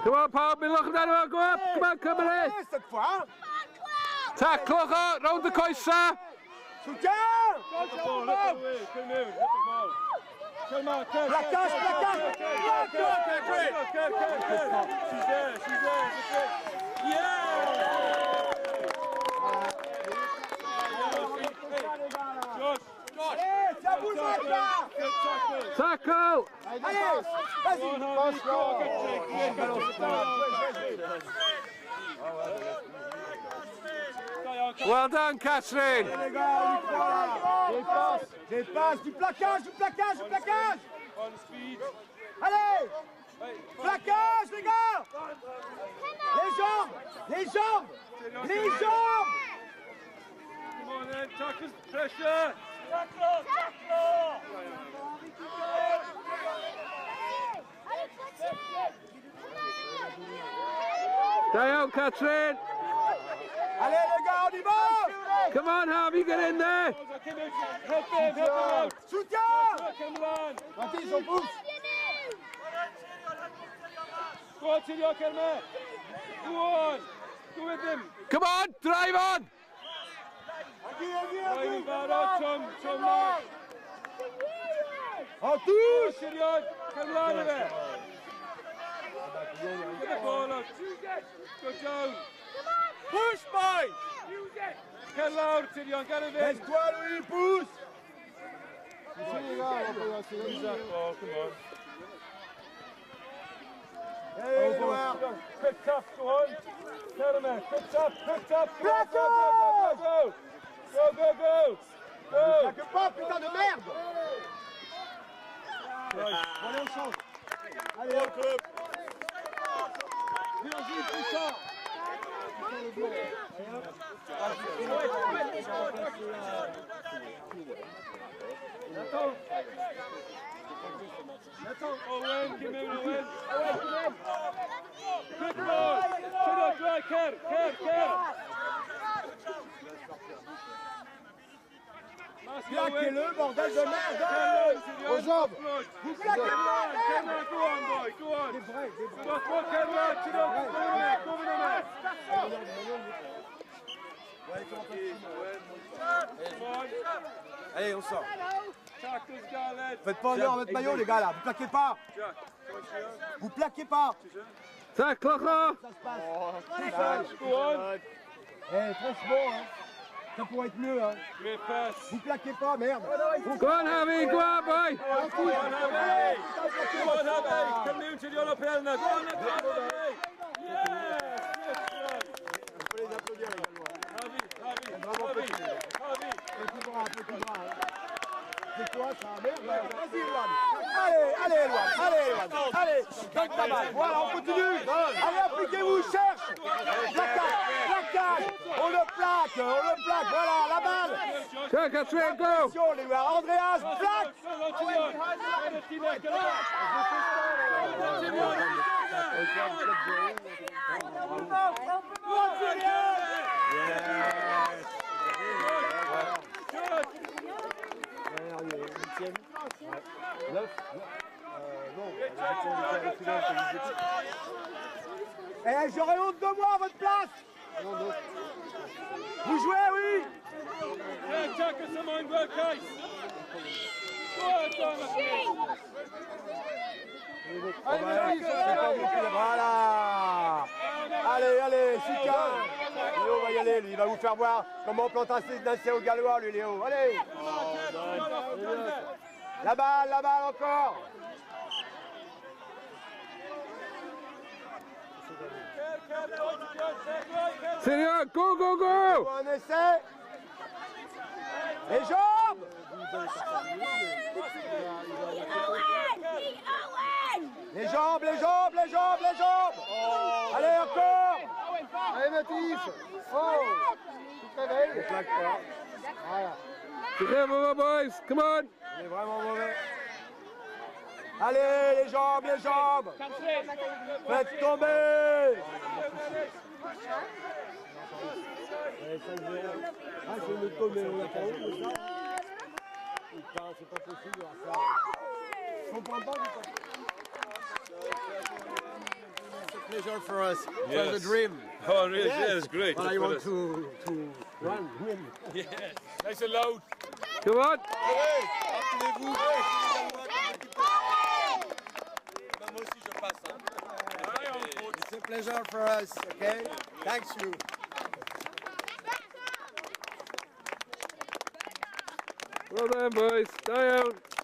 Come on, Paul, be looking at him, go up. Come on, come in. Cette fois. Tackle, round the coister. Soutien. Plaquage. She's there. Yeah! Josh. Allez, ça bouge là. Tackle. Allez, vas-y. Well done, Catherine. Les gars, on y croit là. Des passes, du plaquage. On speed. Allez, plaquage les gars. Les jambes. Come on then, tackle, pressure. Down, Catherine. Allez les gars, on y va. Come on, Harvey, get in there. Help him out. Soutien. Come on. Ils ont pousse. Go on, Tilio, Kerma. Go on. Go with him. Come on, drive on. Driving Barra, Chum, Mark. En touche. Tilio, come on there. Get the ball out. Go down. Push boy. Come out, Tilio, get it in. Laisse-toi Louis, pousse. Oh, come on. Allez Edouard. Quick tap, go on. Kerma, quick tap. Go. Plaque pas, putain de merde. Allez, on change. Allez, hop. Virgile, tout ça. Attends. Owen, give me Owen. Good ball. Care. Plaquez-le, bordel de merde. Aux jambes. Vous plaquez pas. Go on, boy. Go on. Des vrais. Go Allez, on sort. Tackles, Garland. Faites pas honneur à votre maillot, les gars, là. Vous plaquez pas. Vous plaquez pas. Tackle, Ça se passe. Go on. Eh, franchement, hein, ça pourrait être mieux. Hein. Great pass. Vous plaquez pas, merde. Go on, Harvey, go on, boy. Go on, Harvey. Come down to the other pair now. Go on, Harvey. Yes. Il faut les applaudir, les Gallois. Harvey. Petit bras. C'est quoi ça? Merde. Vas-y, Eloine. Allez, Eloine. Allez, donne ta balle. Voilà, on continue. Allez, appliquez-vous, cherche. Plaquage. On le plaque. Voilà, la balle. Go, Catherine, go. Attention, les gars. Andreas, plaque. Eh, j'aurais honte de moi à votre place. Vous jouez, oui. Tackle someone, go, guys. Voilà. Allez, Sika. Léo va y aller, lui, il va vous faire voir comment on plante un au Gallois, lui, Léo. Allez. La balle encore. Seigneur, go. Un essai. Les jambes. Les jambes. Allez, encore. Allez, Mathis. Oh. Tu te réveilles. Ne plaque pas. Voilà. Together, boys, come on. Il est vraiment mauvais. Allez, les jambes. Faites tomber. Allez, 5-0. Ah, c'est une tombe, on l'a pas haut, ça. Putain, c'est pas possible, ça. Je comprends pas, putain. pleasure for us. It Yes. was a dream. Oh, really? Yeah, it's great. But I want to run, win. Nice and loud. Come on. It's a pleasure for us, okay? Thanks you. Well done, boys. Stay out.